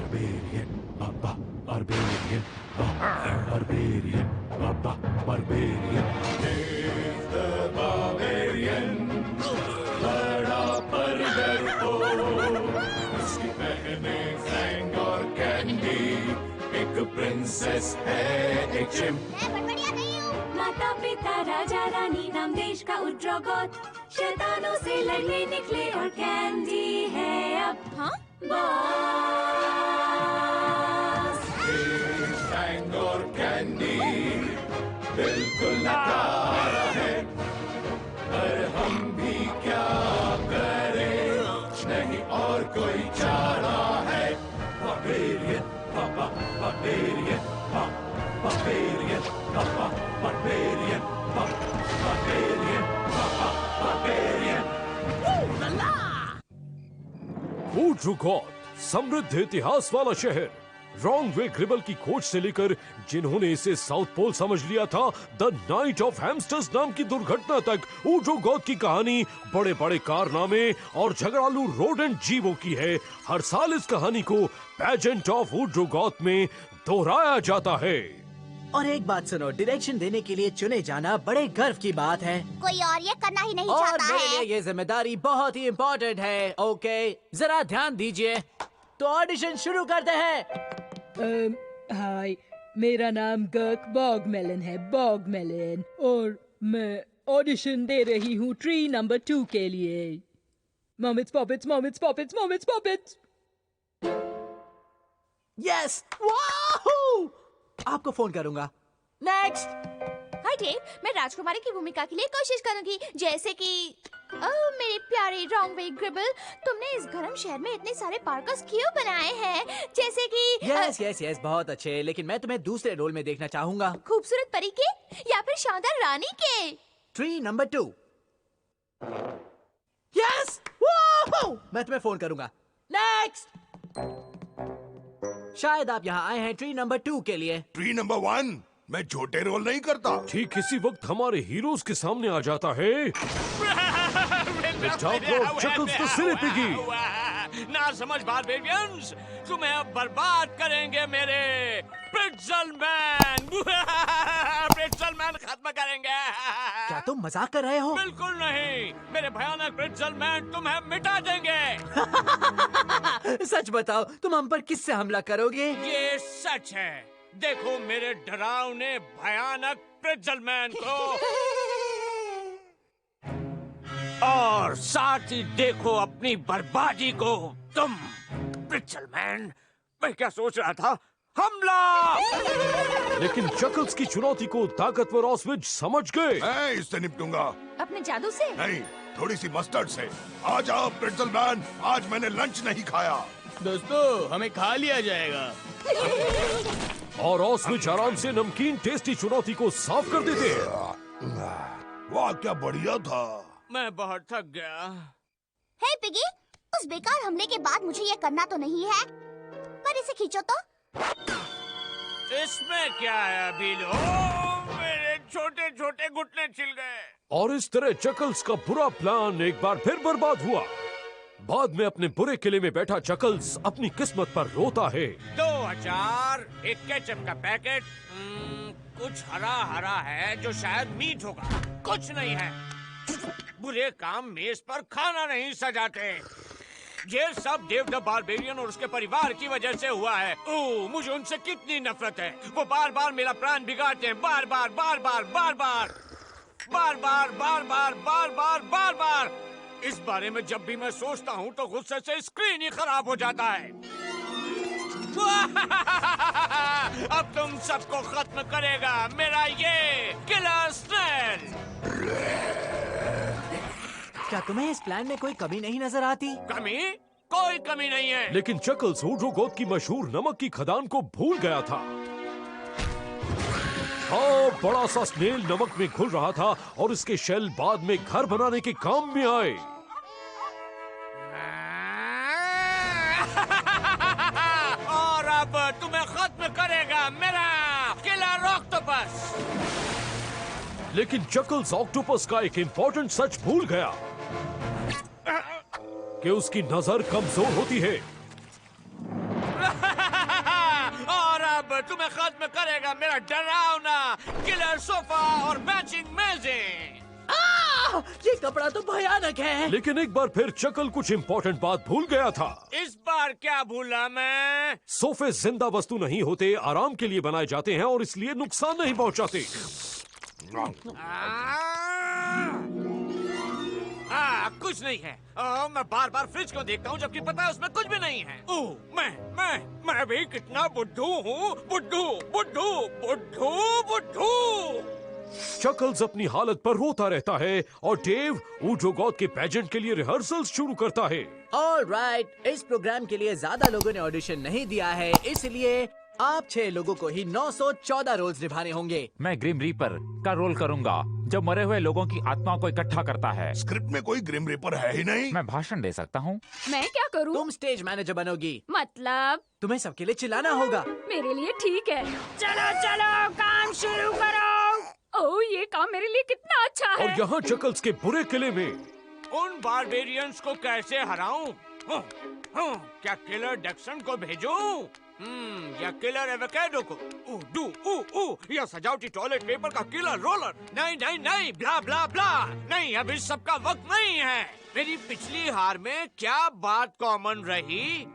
barbarian, barbarian, barbarian, barbarian. He's the barbarian, बड़ा पर डरपोक, उसकी बहनें फैंग और कैंडी, एक प्रिंसेस है एक चिम्प। माता पिता राजा रानी नाम देश का उद्रोगोत, शैतानों से लड़ने निकले और कैंडी है अब बॉस। फैंग और कैंडी बिल्कुल नकारा है, पर हम भी क्या करें, नहीं और कोई चारा है। Barbarian, barbarian, barbarian, barbarian, barbarian, barbarian. ऊड्रुगॉड, समृद्ध इतिहास वाला शहर। रॉन्ग वे ग्रिबल की खोज से लेकर जिन्होंने इसे साउथ पोल समझ लिया था, द नाइट ऑफ हैमस्टर्स नाम की दुर्घटना तक, ऊड्रुगॉड की कहानी बड़े बड़े कारनामे और झगड़ालू रोडेंट जीवों की है। हर साल इस कहानी को पेजेंट ऑफ ऊड्रुगॉड में दोहराया जाता है। और एक बात सुनो, डायरेक्शन देने के लिए चुने जाना बड़े गर्व की बात है। कोई और ये करना ही नहीं और चाहता मेरे है। लिए ये जिम्मेदारी बहुत ही इम्पोर्टेंट है। ओके, जरा ध्यान दीजिए। तो ऑडिशन शुरू करते हैं। हाय, मेरा नाम गर्क बॉगमेलन है, बॉगमेलन, और मैं ऑडिशन दे रही हूँ ट्री नंबर 2 के लिए। मॉमिट्स पॉपिट्स, मॉमिट्स पॉपिट्स, मॉमिट्स पॉपिट्स। यस, वाह! आपको फोन करूंगा। नेक्स्ट। हाय डेव, मैं राजकुमारी की भूमिका के लिए कोशिश करूंगी, जैसे कि मेरे प्यारे रॉन्ग वे ग्रिबल, तुमने इस गर्म शहर में इतने सारे पार्कर्स क्यों बनाए हैं? जैसे कि यस, बहुत अच्छे, लेकिन मैं तुम्हें दूसरे रोल में देखना चाहूंगा। खूबसूरत परी के या फिर शानदार रानी के? Tree number 2। यस, मैं तुम्हें फोन करूंगा। नेक्स्ट। शायद आप यहाँ आए हैं ट्री नंबर 2 के लिए। ट्री नंबर 1, मैं छोटे रोल नहीं करता। ठीक इसी वक्त हमारे हीरोज के सामने आ जाता है ना समझ बारबेरियंस, तुम्हें अब बर्बाद करेंगे मेरे प्रिट्जल मैन। प्रिट्जल मैन खत्म करेंगे। क्या तुम मजाक कर रहे हो? बिल्कुल नहीं, मेरे भयानक प्रिट्जल मैन तुम्हें मिटा देंगे। सच बताओ, तुम हम पर किससे हमला करोगे? ये सच है। देखो मेरे डरावने भयानक प्रिट्जल मैन को, और साथ ही देखो अपनी बर्बादी को। तुम प्रिट्जल मैन, मैं क्या सोच रहा था, हमला! लेकिन चकल्स की चुनौती को ताकतवर ऑस्विच समझ गए। मैं इससे निपटूंगा। अपने जादू से? नहीं, थोड़ी सी मस्टर्ड से। आ जाओ प्रिट्जल मैन, आज मैंने लंच नहीं खाया। दोस्तों, हमें खा लिया जाएगा। और ऑस्विच आराम से नमकीन टेस्टी चुनौती को साफ कर देते हैं। वाह, क्या बढ़िया था। मैं बहुत थक गया। हे पिगी, उस बेकार हमले के बाद मुझे ये करना तो नहीं है, पर इसे खींचो तो। इसमें क्या है अभी? लो, मेरे छोटे छोटे घुटने छिल गए। और इस तरह चकल्स का बुरा प्लान एक बार फिर बर्बाद हुआ। बाद में अपने बुरे किले में बैठा चकल्स अपनी किस्मत पर रोता है। 2000, एक केचप का पैकेट, कुछ हरा हरा है जो शायद मीट होगा, कुछ नहीं है। बुरे काम मेज पर खाना नहीं सजाते। ये सब डेव द बारबेरियन और उसके परिवार की वजह से हुआ है। ओह, मुझे उनसे कितनी नफरत है। वो बार बार मेरा प्लान बिगाड़ते हैं, बार बार बार बार बार बार बार बार बार बार बार बार बार बार। इस बारे में जब भी मैं सोचता हूँ तो गुस्से से स्क्रीन ही खराब हो जाता है। अब तुम सबको खत्म करेगा मेरा ये किलर स्नेल। क्या तुम्हें इस प्लान में कोई कमी नहीं नजर आती? कमी? कोई कमी नहीं है। लेकिन चकल्स ऊड्रुगॉड की मशहूर नमक की खदान को भूल गया था। हाँ, बड़ा सा स्नेल नमक में घुल रहा था और इसके शेल बाद में घर बनाने के काम में आए। और अब तुम्हें खत्म करेगा मेरा किलर ऑक्टोपस। लेकिन चकल्स ऑक्टोपस का एक इंपॉर्टेंट सच भूल गया कि उसकी नजर कमजोर होती है। अब तुम्हें खत्म करेगा मेरा डरावना किलर सोफा और मैचिंग मेजें। ये कपड़ा तो भयानक है। लेकिन एक बार फिर चकल कुछ इम्पोर्टेंट बात भूल गया था। इस बार क्या भूला मैं? सोफे जिंदा वस्तु नहीं होते, आराम के लिए बनाए जाते हैं और इसलिए नुकसान नहीं पहुंचाते। कुछ नहीं है। मैं बार बार फ्रिज को देखता हूँ जबकि पता है उसमें कुछ भी नहीं है। मैं भी कितना बुद्धू हूँ। बुद्धू बुद्धू बुद्धू बुद्धू। चकल्स अपनी हालत पर रोता रहता है और डेव ऊड्रोगॉथ के पेजेंट के लिए रिहर्सल्स शुरू करता है। ऑलराइट, इस प्रोग्राम के लिए ज्यादा लोगों ने ऑडिशन नहीं दिया है, इसलिए आप 6 लोगों को ही 914 रोल्स निभाने होंगे। मैं ग्रिम रीपर का रोल करूंगा जो मरे हुए लोगों की आत्माओं को इकट्ठा करता है। स्क्रिप्ट में कोई ग्रिम रीपर है ही नहीं। मैं भाषण दे सकता हूँ। मैं क्या करूं? तुम स्टेज मैनेजर बनोगी। मतलब तुम्हें सबके लिए चिल्लाना होगा। मेरे लिए ठीक है। चलो चलो काम शुरू करो। ओह, ये काम मेरे लिए कितना अच्छा है। और यहाँ चकल्स के बुरे किले में उन बारबेरियंस को कैसे हराऊं? क्या किलर डैक्सन को भेजूं? या किलर एवोकाडो को? या सजावटी टॉयलेट पेपर का किलर रोलर? नहीं नहीं नहीं, ब्ला ब्ला ब्ला। नहीं, अब इस सब का वक्त नहीं है। मेरी पिछली हार में क्या बात कॉमन रही?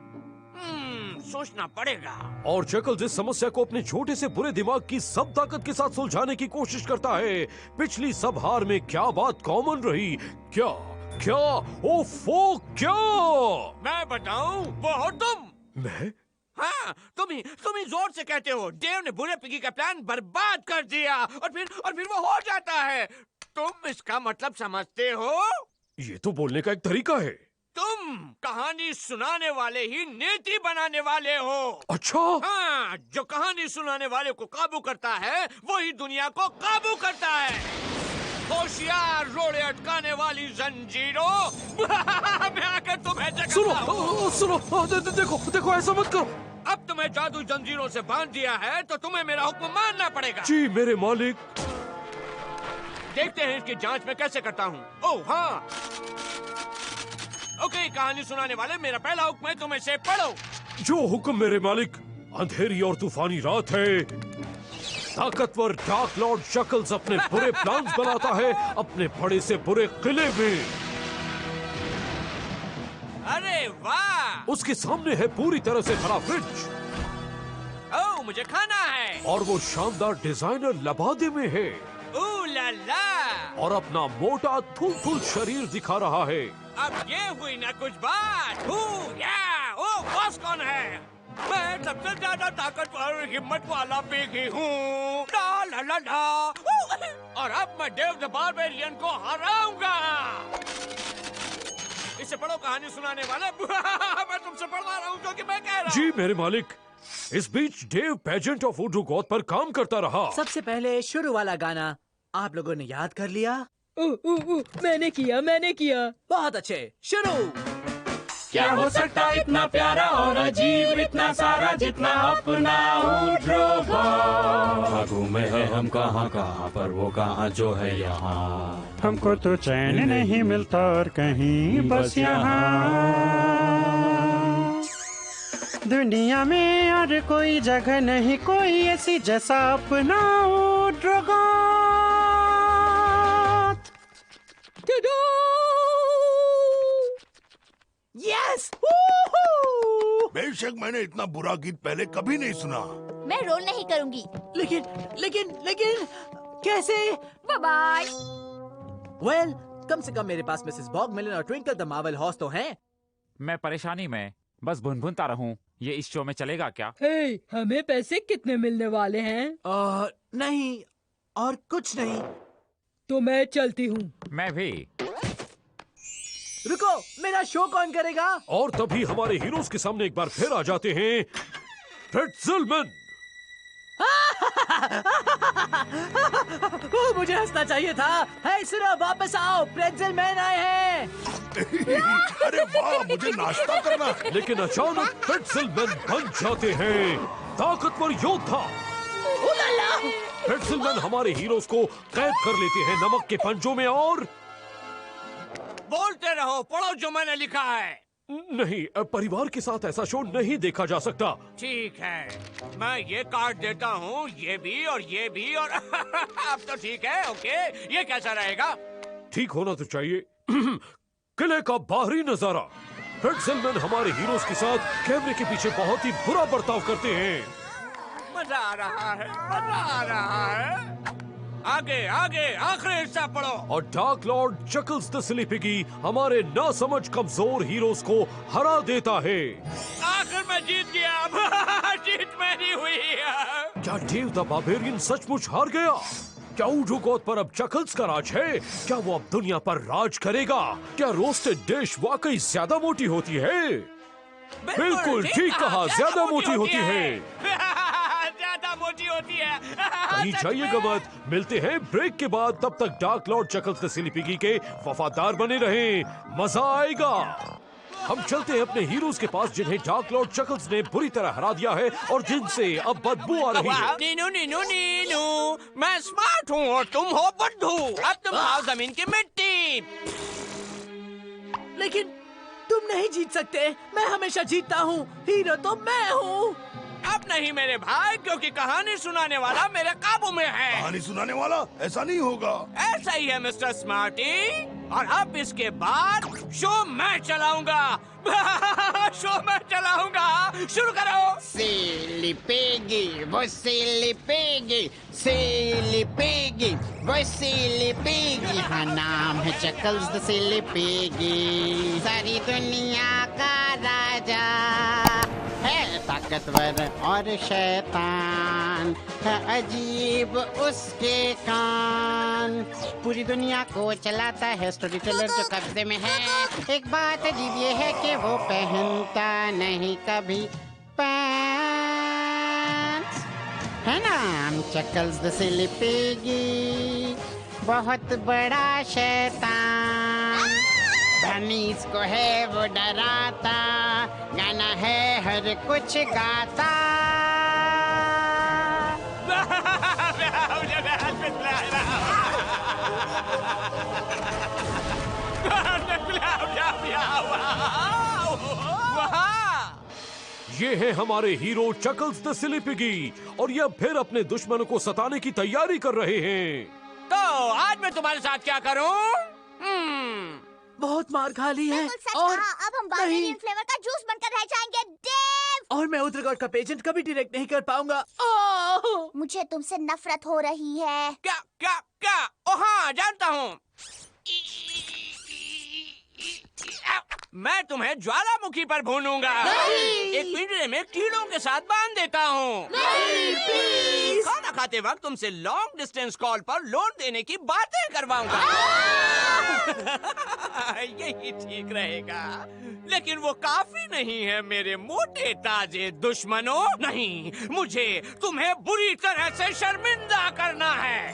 सोचना पड़ेगा। और चकल्स इस समस्या को अपने छोटे से बुरे दिमाग की सब ताकत के साथ सुलझाने की कोशिश करता है। पिछली सब हार में क्या बात कॉमन रही? क्या क्या ओफो क्या? मैं बताऊं, वो हो तुम। मैं? हाँ, तुम ही जोर से कहते हो डेव ने बुरे पिगी का प्लान बर्बाद कर दिया और फिर वो हो जाता है। तुम इसका मतलब समझते हो? ये तो बोलने का एक तरीका है। तुम कहानी सुनाने वाले ही नीति बनाने वाले हो। अच्छा? हाँ, जो कहानी सुनाने वाले को काबू करता है वही दुनिया को काबू करता है। होशियार, रोड़े अटकाने वाली जंजीरों। मैं आकर तुम्हें जगाता हूँ। सुनो, देखो ऐसा मत करो। अब तुम्हें जादू जंजीरों से बांध दिया है तो तुम्हें मेरा हुक्म मानना पड़ेगा। जी मेरे मालिक। देखते हैं इसकी जांच मैं कैसे करता हूँ। ओह हाँ, ओके, कहानी सुनाने वाले, मेरा पहला हुक्म है तुम इसे पढ़ो। जो हुक्म मेरे मालिक। अंधेरी और तूफानी रात है। ताकतवर डार्क लॉर्ड चकल्स अपने बुरे प्लान्स बनाता है अपने बड़े से बुरे किले में। अरे वाह! उसके सामने है पूरी तरह से भरा फ्रिज। ओह, मुझे खाना है। और वो शानदार डिजाइनर लबादे में है। ओह ला ला! और अपना मोटा थुल शरीर दिखा रहा है। अब ये हुई ना कुछ बात। ओह, बॉस कौन है? मैं सबसे ज्यादा ताकतवर हिम्मत वाला पिगी हूँ। ला ला ला ला। और अब मैं डेव द बारबेरियन को हराऊंगा। इसे पढ़ो कहानी सुनाने वाले। मैं तुमसे पढ़वा रहा हूँ जो कि मैं कह रहा हूँ। जी मेरे मालिक। इस बीच डेव पेजेंट ऑफ ऊड्रोगॉथ पर काम करता रहा। सबसे पहले शुरू वाला गाना आप लोगों ने याद कर लिया? मैंने किया। बहुत अच्छे, शुरू। क्या हो सकता इतना प्यारा और अजीब, इतना सारा जितना अपना ऊड्रोगॉथ। भागू में है हम कहाँ पर, वो कहाँ जो है यहाँ। हमको तो चैन नहीं मिलता और कहीं बस यहाँ। दुनिया में और कोई जगह नहीं कोई ऐसी जैसा अपना ऊड्रोगॉथ। यस! बेशक मैंने इतना बुरा गीत पहले कभी नहीं सुना। मैं रोल नहीं करूंगी। लेकिन कैसे? Bye bye. वेल, कम से कम मेरे पास मिसेस बॉगमेलन और ट्विंकल द मार्वल हॉर्स तो हैं। मैं परेशानी में बस भुनभुनता रहूं। ये इस शो में चलेगा क्या? हे, हमें पैसे कितने मिलने वाले हैं? नहीं, और कुछ नहीं। तो मैं चलती हूँ। मैं भी। रुको, मेरा शो कौन करेगा? और तभी हमारे हीरोज के सामने एक बार फिर आ जाते हैं प्रेट्ज़लमैन। मुझे हंसना चाहिए था। हे सुनो, वापस आओ, प्रेट्ज़लमैन आए हैं। अरे वाह, मुझे नाश्ता करना है। लेकिन अचानक प्रेट्ज़लमैन बन जाते हैं ताकतवर योद्धा। प्रेट्ज़लमैन हमारे हीरोज को कैद कर लेते हैं नमक के पंजों में और बोलते रहो, पढ़ो जो मैंने लिखा है। नहीं, परिवार के साथ ऐसा शो नहीं देखा जा सकता। ठीक है, मैं ये कार्ड देता हूँ, ये भी और अब तो ठीक है। ओके, ये कैसा रहेगा? ठीक होना तो चाहिए। किले का बाहरी नजारा। प्रेट्ज़लमैन हमारे हीरोज के साथ कैमरे के पीछे बहुत ही बुरा बर्ताव करते हैं। मजा आ रहा है, मजा आ रहा है। आगे आगे आखिरी हिस्सा पढ़ो। और dark Lord chuckles the silly piggy हमारे नासमझ कमजोर हीरोज को हरा देता है। आखिर मैं जीत गया। जीत मेरी हुई है। क्या डेव द बार्बेरियन सचमुच हार गया? क्या ऊडुगोथ पर अब चकल्स का राज है? क्या वो अब दुनिया पर राज करेगा? क्या रोस्टेड डिश वाकई ज्यादा मोटी होती है? बिल्कुल ठीक कहा, ज्यादा मोटी होती है। ज्यादा मोटी होती है। कहीं जाइएगा मत। मिलते हैं ब्रेक के बाद। तब तक dark Lord chuckles the silly piggy के वफादार बने रहें, मजा आएगा। हम चलते हैं अपने हीरोज के पास जिन्हें डार्क लॉर्ड चकल्स ने बुरी तरह हरा दिया है और जिनसे अब बदबू आ रही है। नीनू, मैं स्मार्ट हूँ और तुम हो बुद्धू। अब तुम खाओ जमीन की मिट्टी। लेकिन तुम नहीं जीत सकते। मैं हमेशा जीतता हूँ। हीरो तो मैं हूँ। अब नहीं मेरे भाई, क्योंकि कहानी सुनाने वाला मेरे काबू में है। कहानी सुनाने वाला? ऐसा नहीं होगा। ऐसा ही है मिस्टर स्मार्टी। और अब इसके बाद शो मैं चलाऊंगा। शो मैं चलाऊंगा। शुरू करो। सिली पिगी, वो सिली पिगी, सिली पिगी, वो सिली पिगी। हाँ, नाम है चकल्स द सिली पिगी। सारी दुनिया का राजा है, ताकतवर और शैतान है, अजीब उसके कान। पूरी दुनिया को चलाता है, स्टोरी टेलर जो कब्जे में है। एक बात अजीब ये है कि वो पहनता नहीं कभी पैंट्स। है नाम चकल्स द सिली पिगी, बहुत बड़ा शैतान। बनीज को है वो डराता, गाना है हर कुछ गाता। ये है हमारे hero chuckles the silly piggy और ये फिर अपने दुश्मनों को सताने की तैयारी कर रहे हैं। तो आज मैं तुम्हारे साथ क्या करूं? बहुत मार खा ली है। और अब हम बार्बेरियन फ्लेवर का जूस बनकर रह जाएंगे डेव। और मैं उत्तराखंड का पेजेंट कभी डायरेक्ट नहीं कर पाऊंगा। मुझे तुमसे नफरत हो रही है। क्या? ओ हाँ, जानता हूँ। मैं तुम्हें ज्वालामुखी पर भूनूंगा। एक पिंजरे में कीड़ों के साथ बांध देता हूँ। खाना खाते वक्त तुमसे लॉन्ग डिस्टेंस कॉल पर लोन देने की बातें करवाऊंगा। यही ठीक रहेगा। लेकिन वो काफी नहीं है मेरे मोटे ताजे दुश्मनों। नहीं, मुझे तुम्हें बुरी तरह से शर्मिंदा करना है।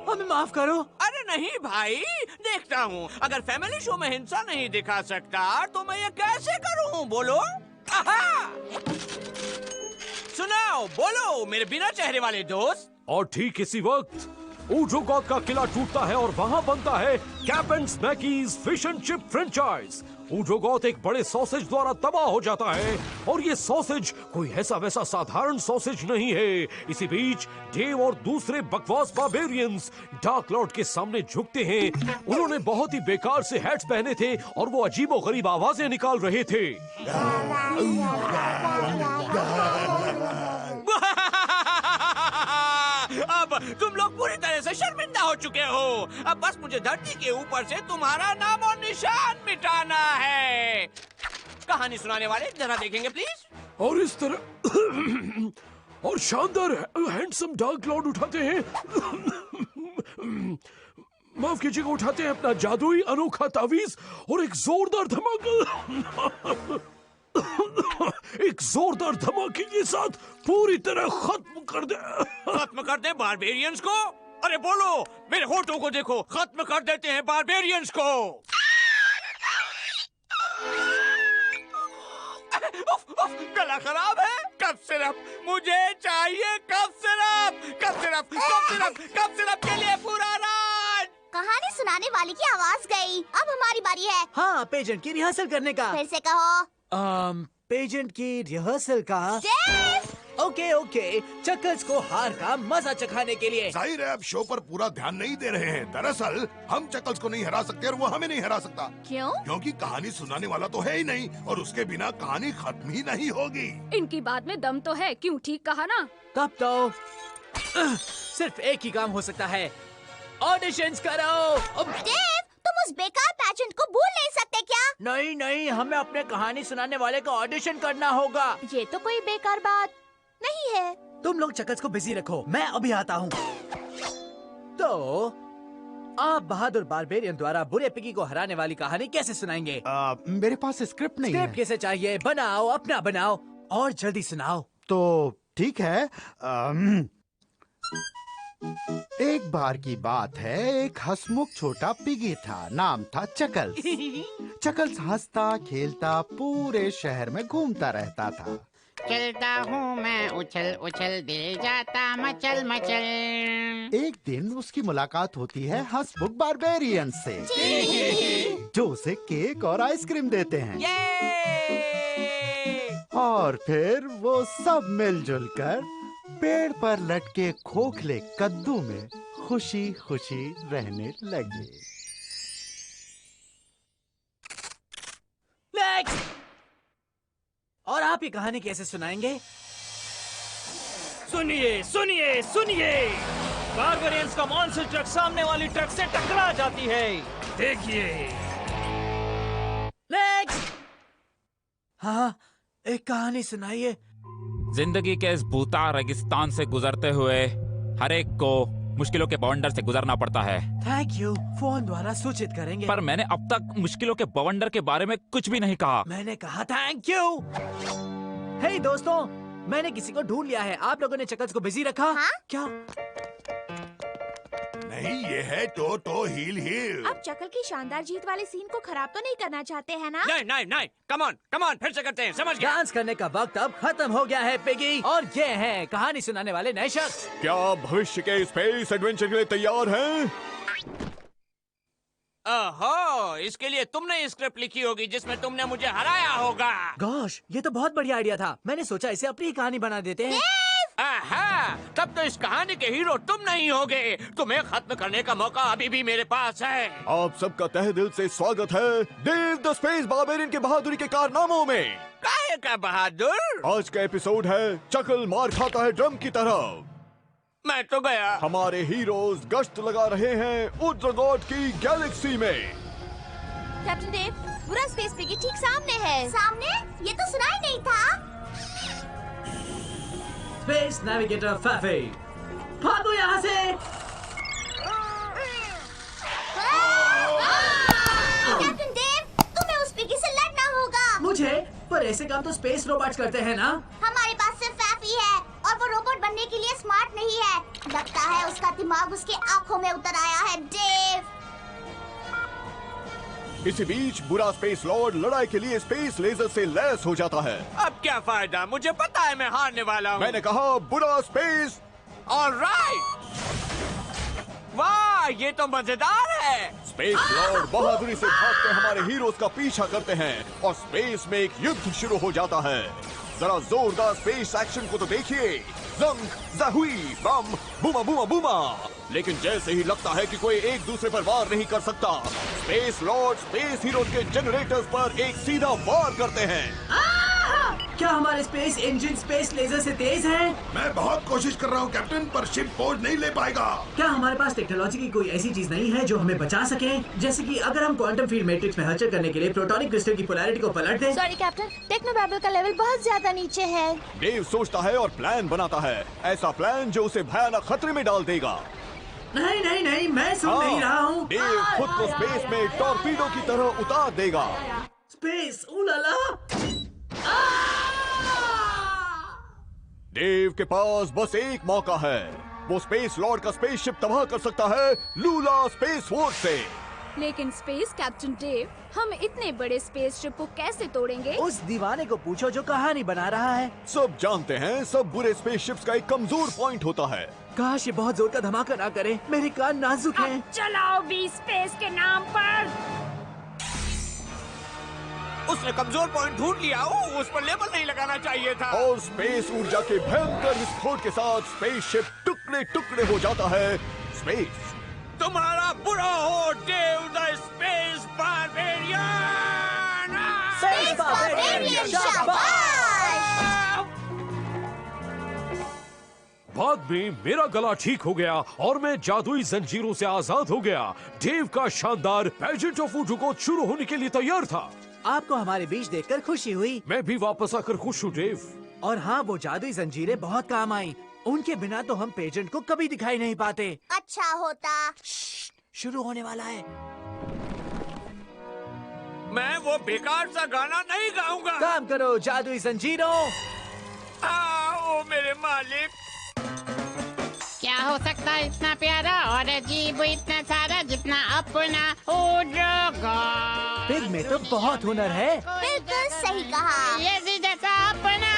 हमें माफ करो। अरे नहीं भाई, देखता हूँ अगर फैमिली शो में हिंसा नहीं दिखा सकता तो मैं ये कैसे करूँ? बोलो। सुनाओ, बोलो मेरे बिना चेहरे वाले दोस्त। और ठीक इसी वक्त ऊडुगोथ का किला टूटता है और वहाँ बनता है Captain Smackees fish and chip franchise. ऊडुगोथ एक बड़े सॉसेज द्वारा तबाह हो जाता है और ये सॉसेज कोई ऐसा वैसा साधारण सॉसेज नहीं है। इसी बीच डेव और दूसरे बकवास बार्बेरियंस डार्क लॉर्ड के सामने झुकते हैं। उन्होंने बहुत ही बेकार से हैट्स पहने थे और वो अजीबोगरीब आवाजें निकाल रहे थे। अब तुम लोग पूरी तरह से शर्मिंदा हो चुके हो। अब बस मुझे धरती के ऊपर से तुम्हारा नाम और निशान मिटाना है। कहानी सुनाने वाले जरा देखेंगे प्लीज। और इस तरह और शानदार हैंडसम डार्क लॉर्ड उठाते हैं, माफ कीजिएगा, उठाते हैं अपना जादुई अनोखा तावीज और एक जोरदार धमाके के साथ पूरी तरह खत्म कर दे बारबेरियंस को। अरे बोलो, मेरे होठों को देखो, खत्म कर देते हैं बारबेरियंस को। गला खराब है। कफ सिरप मुझे चाहिए। कफ सिरप के लिए पूरा राज। कहानी सुनाने वाले की आवाज गई। अब हमारी बारी है। हाँ, पेजेंट की रिहर्सल करने का। फिर से कहो। पेजेंट की रिहर्सल का। डेव! ओके, चक्कर्स को हार का मजा चखाने के लिए। जाहिर है आप शो पर पूरा ध्यान नहीं दे रहे हैं। दरअसल हम चकल्स को नहीं हरा सकते और वो हमें नहीं हरा सकता। क्यों? क्योंकि कहानी सुनाने वाला तो है ही नहीं और उसके बिना कहानी खत्म ही नहीं होगी। इनकी बात में दम तो है, क्यों? ठीक कहा ना? तब तो सिर्फ एक ही काम हो सकता है, ऑडिशंस करो। डेव, तुम उस बेकार पैजेंट को भूल नहीं सकते क्या? नहीं, हमें अपने कहानी सुनाने वाले का ऑडिशन करना होगा। ये तो कोई बेकार बात नहीं है। तुम लोग चक्कर्स को बिजी रखो, मैं अभी आता हूँ। तो आप बहादुर बारबेरियन द्वारा बुरे पिगी को हराने वाली कहानी कैसे सुनाएंगे? मेरे पास स्क्रिप्ट नहीं है। स्क्रिप्ट कैसे चाहिए? बनाओ, अपना बनाओ और जल्दी सुनाओ। तो ठीक है। एक बार की बात है, एक हंसमुख छोटा पिगी था, नाम था चकल्स। चकल्स हंसता खेलता पूरे शहर में घूमता रहता था। चलता हूँ मैं उछल उछल, दिल जाता मचल मचल। एक दिन उसकी मुलाकात होती है हंसमुख बारबेरियन से, जो उसे केक और आइसक्रीम देते हैं। और फिर वो सब मिलजुल कर पेड़ पर लटके खोखले कद्दू में खुशी खुशी रहने लगे। नेक्स्ट! और आप ये कहानी कैसे सुनाएंगे? सुनिए, बारबेरियंस का मॉन्स्टर ट्रक सामने वाली ट्रक से टकरा जाती है। देखिए। नेक्स्ट! हाँ, एक कहानी सुनाइए। जिंदगी के इस भूता रेगिस्तान से गुजरते हुए हर एक को मुश्किलों के बवंडर से गुजरना पड़ता है। थैंक यू, फोन द्वारा सूचित करेंगे। पर मैंने अब तक मुश्किलों के बवंडर के बारे में कुछ भी नहीं कहा। मैंने कहा थैंक यू। हे दोस्तों, मैंने किसी को ढूंढ लिया है। आप लोगों ने चकल्स को बिजी रखा? हाँ? क्या? नहीं, ये है टो हील हील। अब चकल की शानदार जीत वाले सीन को खराब तो नहीं करना चाहते हैं ना? नहीं, कम ऑन, फिर से करते हैं, समझ गया। डांस करने का वक्त अब खत्म हो गया है पिगी, और ये है कहानी सुनाने वाले नए शख्स। क्या भविष्य के स्पेस एडवेंचर के लिए तैयार हैं? ओहो, इसके लिए तुमने स्क्रिप्ट लिखी होगी जिसमें तुमने मुझे हराया होगा। गॉश, ये तो बहुत बढ़िया आइडिया था। मैंने सोचा इसे अपनी ही कहानी बना देते हैं। आहा, तब तो इस कहानी के हीरो तुम नहीं होगे। तुम्हें खत्म करने का मौका अभी भी मेरे पास है। आप सबका तहे दिल से स्वागत है डेव द स्पेस बारबेरियन के बहादुरी के कारनामों में। काहे का बहादुर? आज का एपिसोड है चकल मार खाता है ड्रम की तरह। मैं तो गया। हमारे हीरोज गश्त लगा रहे हैं उड्रगॉड की गैलेक्सी में। कैप्टन डेव, बुरा स्पेस पिगी ठीक सामने है। सामने? ये तो सुनाई नहीं था। स्पेस नेविगेटर फाफे, भागो यहाँ से। कैप्टन डेव, तुम्हें उस पिगी से लड़ना होगा। मुझे? पर ऐसे काम तो स्पेस रोबोट्स करते हैं ना। हमारे पास सिर्फ फैफी है और वो रोबोट बनने के लिए स्मार्ट नहीं है। लगता है उसका दिमाग उसके आंखों में उतर आया है। डेव, इसी बीच बुरा स्पेस लॉर्ड लड़ाई के लिए स्पेस लेजर से लैस हो जाता है। अब क्या फायदा, मुझे पता है मैं हारने वाला हूँ। मैंने कहा बुरा स्पेस। ऑलराइट। वाह, ये तो मजेदार है। स्पेस लॉर्ड बहादुरी से भागते हमारे हीरोज का पीछा करते हैं और स्पेस में एक युद्ध शुरू हो जाता है। जरा जोरदार स्पेस एक्शन को तो देखिए। जंग, ज़हुई, बम, बूमा बूमा बूमा। लेकिन जैसे ही लगता है कि कोई एक दूसरे पर वार नहीं कर सकता, स्पेस लॉर्ड स्पेस हीरोज के जनरेटर्स पर एक सीधा वार करते हैं। क्या हमारे स्पेस इंजन स्पेस लेजर से तेज है? मैं बहुत कोशिश कर रहा हूँ कैप्टन, पर शिप बोझ नहीं ले पाएगा। क्या हमारे पास टेक्नोलॉजी की कोई ऐसी चीज नहीं है जो हमें बचा सके? जैसे कि अगर हम क्वांटम फील्ड मैट्रिक्स में हलचल करने के लिए प्रोटॉनिक क्रिस्टल की पोलैरिटी को पलट दें? सॉरी कैप्टन, टेक्नोबैबल का लेवल बहुत ज्यादा नीचे है। डेव सोचता है और प्लान बनाता है, ऐसा प्लान जो उसे भयानक खतरे में डाल देगा। नहीं, मैं सुन नहीं रहा हूँ। डेव खुद को स्पेस में टॉर्पीडो की तरह उतार देगा। स्पेस, उलाला। डेव के पास बस एक मौका है। वो स्पेस लॉर्ड का स्पेसशिप तबाह कर सकता है लूला स्पेस फोर्स से। लेकिन स्पेस कैप्टन डेव, हम इतने बड़े स्पेसशिप को कैसे तोड़ेंगे? उस दीवाने को पूछो जो कहानी बना रहा है। सब जानते हैं, सब बुरे स्पेसशिप्स का एक कमजोर पॉइंट होता है। काश ये बहुत जोर का धमाका ना करे, मेरे कान नाजुक हैं। चलाओ बी स्पेस के नाम पर। उसने कमजोर पॉइंट ढूंढ लिया। उस पर लेबल नहीं लगाना चाहिए था। और स्पेस ऊर्जा के भयंकर विस्फोट के साथ स्पेसशिप टुकड़े टुकड़े हो जाता है। स्पेस तुम्हारा बुरा हो Dave the space barbarian. Space barbarian, शाबाश! बाद में मेरा गला ठीक हो गया और मैं जादुई जंजीरों से आजाद हो गया। डेव का शानदार पेजेंट ऑफ वुड्रोगोथ शुरू होने के लिए तैयार था। आपको हमारे बीच देखकर खुशी हुई। मैं भी वापस आकर खुश हूँ डेव। और हाँ, वो जादुई जंजीरें बहुत काम आई। उनके बिना तो हम पेजेंट को कभी दिखाई नहीं पाते। अच्छा होता। शुरू होने वाला है। मैं वो बेकार सा गाना नहीं गाऊंगा। काम करो जादुई जंजीरों। आओ मेरे मालिक। क्या हो सकता है इतना प्यारा और अजीब, इतना सारा जितना अपना उड्रोगोथ। पिग में तो बहुत हुनर है। बिल्कुल सही कहा। ये जैसा अपना